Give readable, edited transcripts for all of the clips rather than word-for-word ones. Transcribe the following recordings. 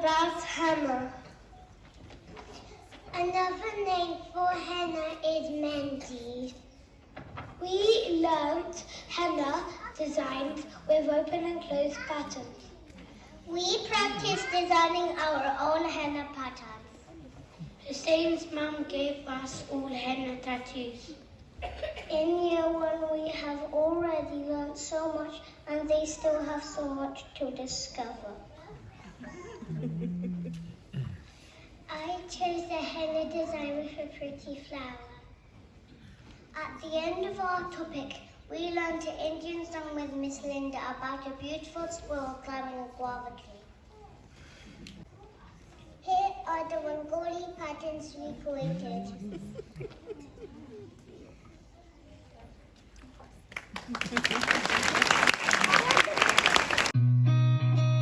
That's henna. Another name for henna is mehndi. We learnt henna designs with open and closed patterns. We practiced designing our own henna patterns. Hussein's mum gave us all henna tattoos. In year one, we have already learnt so much, and they still have so much to discover. I chose the henna design with a pretty flower. At the end of our topic, we learned an Indian song with Miss Linda about a beautiful squirrel climbing a guava tree. Here are the Rangoli patterns we created.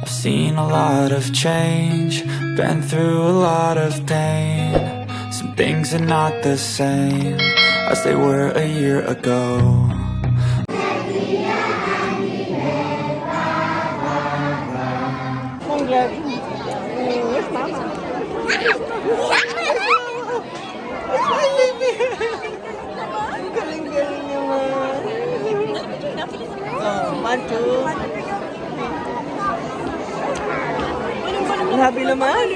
I've seen a lot of change, been through a lot of pain. Some things are not the same as they were a year ago. Galing-galing naman. One, two. Grabe naman.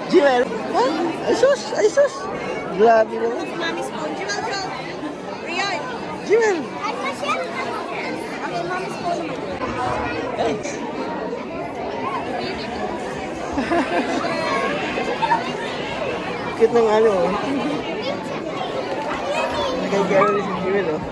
Jewel. Ay sus, ay sus. Grabe naman. Mommy's phone. Jewel, go. Rion. Jewel. Okay, mommy's phone. Thanks. Cute ng ano. Nagagano rin si Jewel, oh.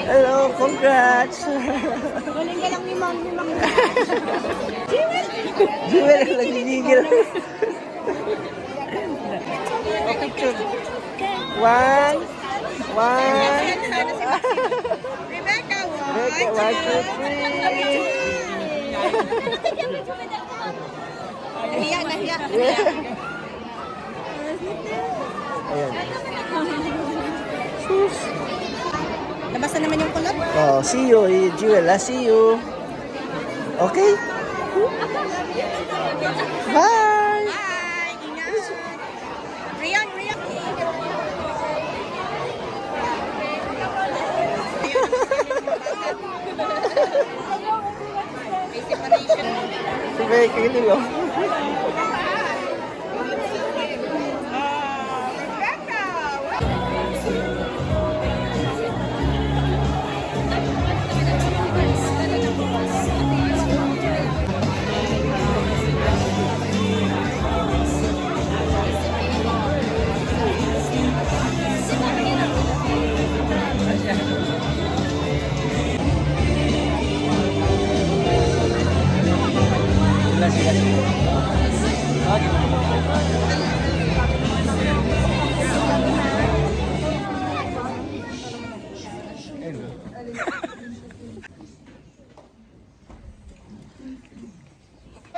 Hello, congrats! Galing ka lang ni Mommy. Jewel, nagigigil. Picture. One. Rebecca, One, two, three. Nahiya. Ayan. Sus. Nabasa naman yung kulot. Oh, see you, Jewel. See you. Okay? Bye! Bye! Ingat! Rion! Sige, kikinig oh.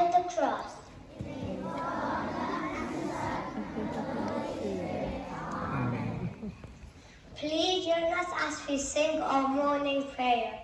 And the cross. Please join us as we sing our morning prayer.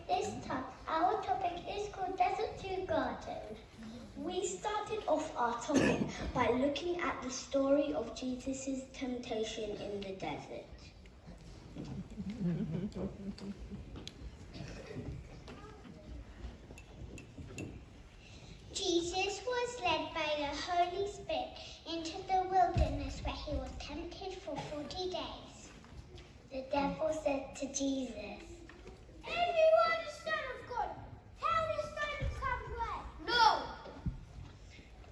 This time, our topic is called Desert to Garden. We started off our topic by looking at the story of Jesus' temptation in the desert. Jesus was led by the Holy Spirit into the wilderness where he was tempted for 40 days. The devil said to Jesus, "If you are the Son of God, tell this stone to become bread." No!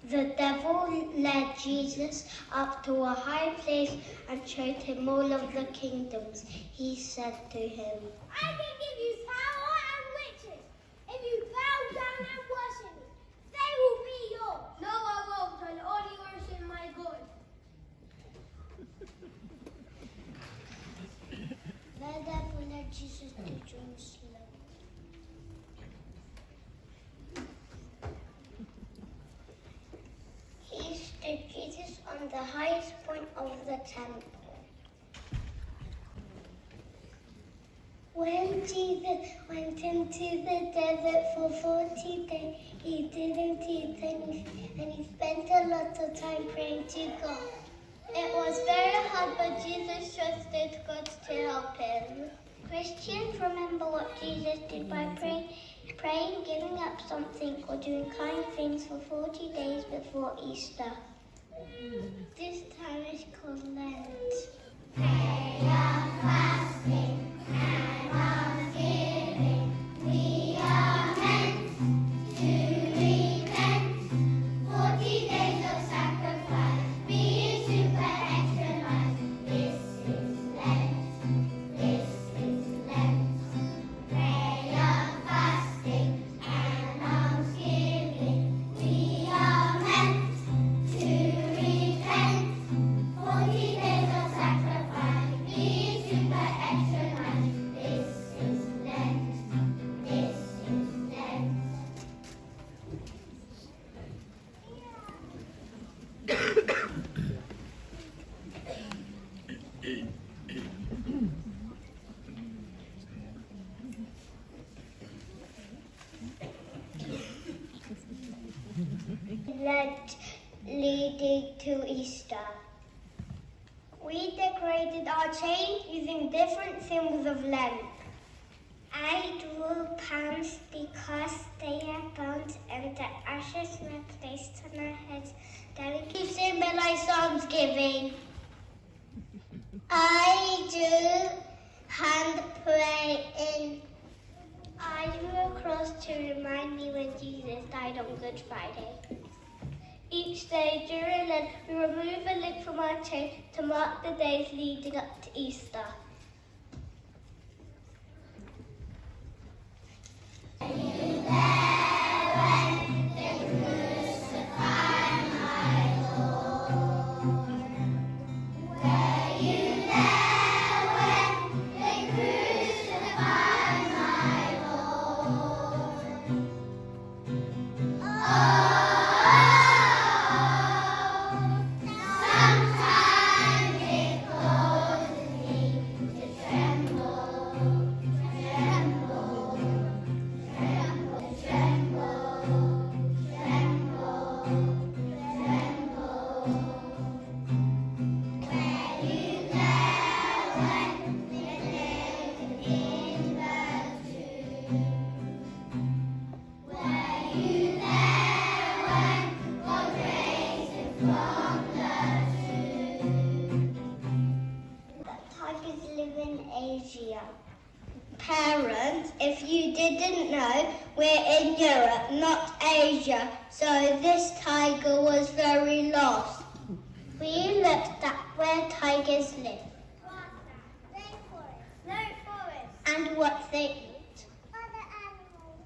The devil led Jesus up to a high place and showed him all of the kingdoms. He said to him, "I can give you power and riches. If you bow down and worship me, they will be yours." "No, I won't. I'll only worship my God." The devil led Jesus to Jerusalem. He stood Jesus on the highest point of the temple. When Jesus went into the desert for 40 days, he didn't eat anything, and he spent a lot of time praying to God. It was very hard, but Jesus trusted God to help him. Christians remember what Jesus did by praying, giving up something, or doing kind things for 40 days before Easter. This time is called Lent. Prayer, fasting, and almsgiving. We are meant to repent. 40 days of sacrifice, being super extra nice. This is Lent. This is Lent. Prayer, fasting, and almsgiving. We are meant to repent. 40 days of sacrifice, being super extra nice. This is Lent. This is Lent. Lent leading to Easter. We decorated our chain using different symbols of Lent. I drew palms because they have bones and the ashes were placed on our heads to symbolize almsgiving. I drew hand praying. I drew a cross to remind me when Jesus died on Good Friday. Each day during Lent, we remove a link from our chain to mark the days leading up to Easter. Tigers live in Asia. Parents, if you didn't know, we're in Europe, not Asia, so this tiger was very lost. We looked at where tigers live. No forest. And what they eat. Other animals.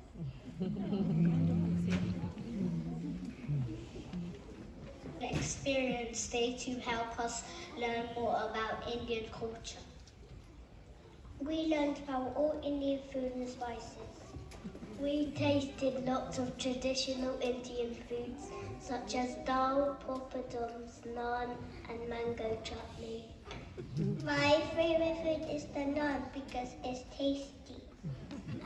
Experience day to help us learn more about Indian culture. We learned about all Indian food and spices. We tasted lots of traditional Indian foods such as dal, poppadoms, naan and mango chutney. My favourite food is the naan because it's tasty.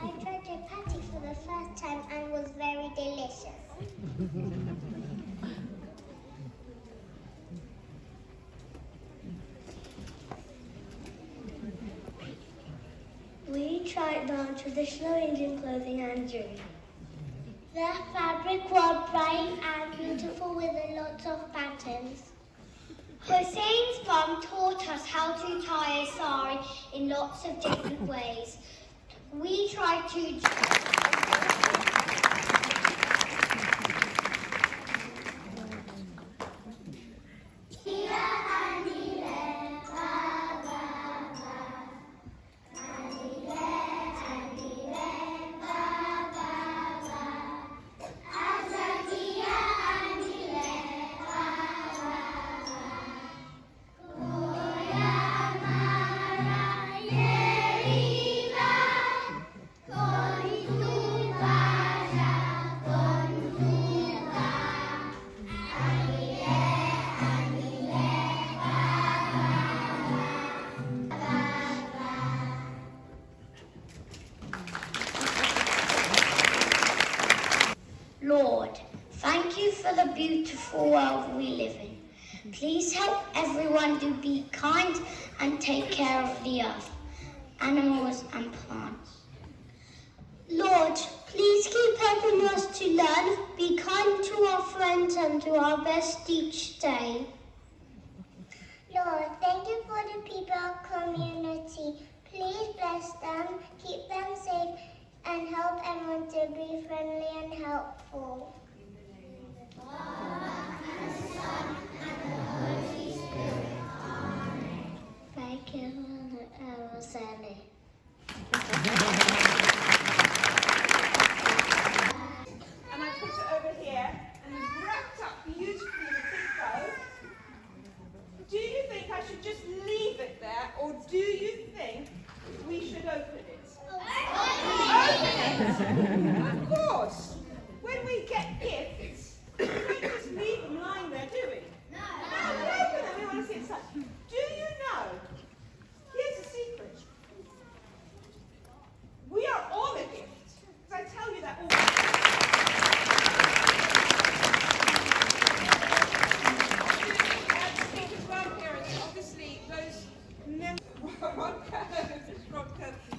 I tried chapati for the first time and was very delicious. We tried on traditional Indian clothing and jewelry. The The fabric was bright and beautiful with a lot of patterns. Hussein's mum taught us how to tie a sari in lots of different ways. We tried to... Lord, thank you for the beautiful world we live in. Please help everyone to be kind and take care of the earth, animals and plants. Lord, please keep helping us to learn, be kind to our friends and do our best each day. Lord, thank you for the people of community. Please bless them, keep them safe, and help everyone to be friendly and helpful. Thank you for the Sally. And I put it over here and it's wrapped up beautifully in a big bow. Do you think I should just leave it there, or do you think we should open it? Of course. When we get gifts, we don't just leave them lying there, do we? No. We open them, we want to see inside. Do you know? Here's a secret. We are all a gift. Because I tell you that all the time. Speakers, grandparents, obviously those members.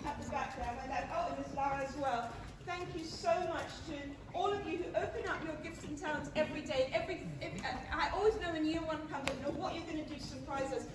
At the back there, my dad. Oh, and there's Lara as well. Thank you so much to all of you who open up your gifts and talents every day. I always know when year one comes, I know what you're going to do to surprise us.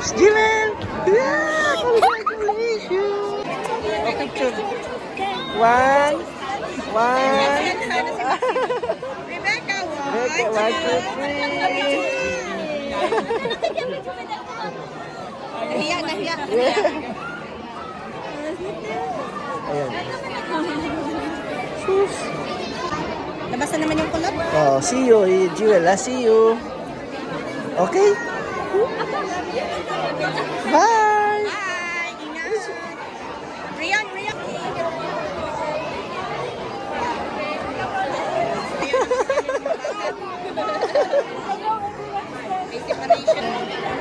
Steven! Yeah! Congratulations! Okay, two. One. Rebecca, One, two, three. Nahiya. Ayan. Sus. Labas na naman yung kulot. Oh, see you, Jewel. See you. Okay? Bye! Bye! Ingat! Rian!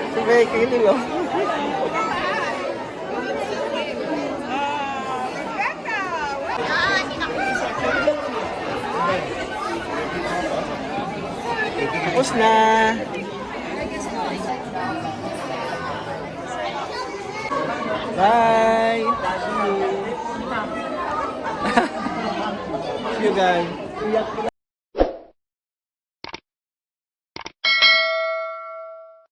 Si Becky, nilo. Tapos na. Bye. See you guys.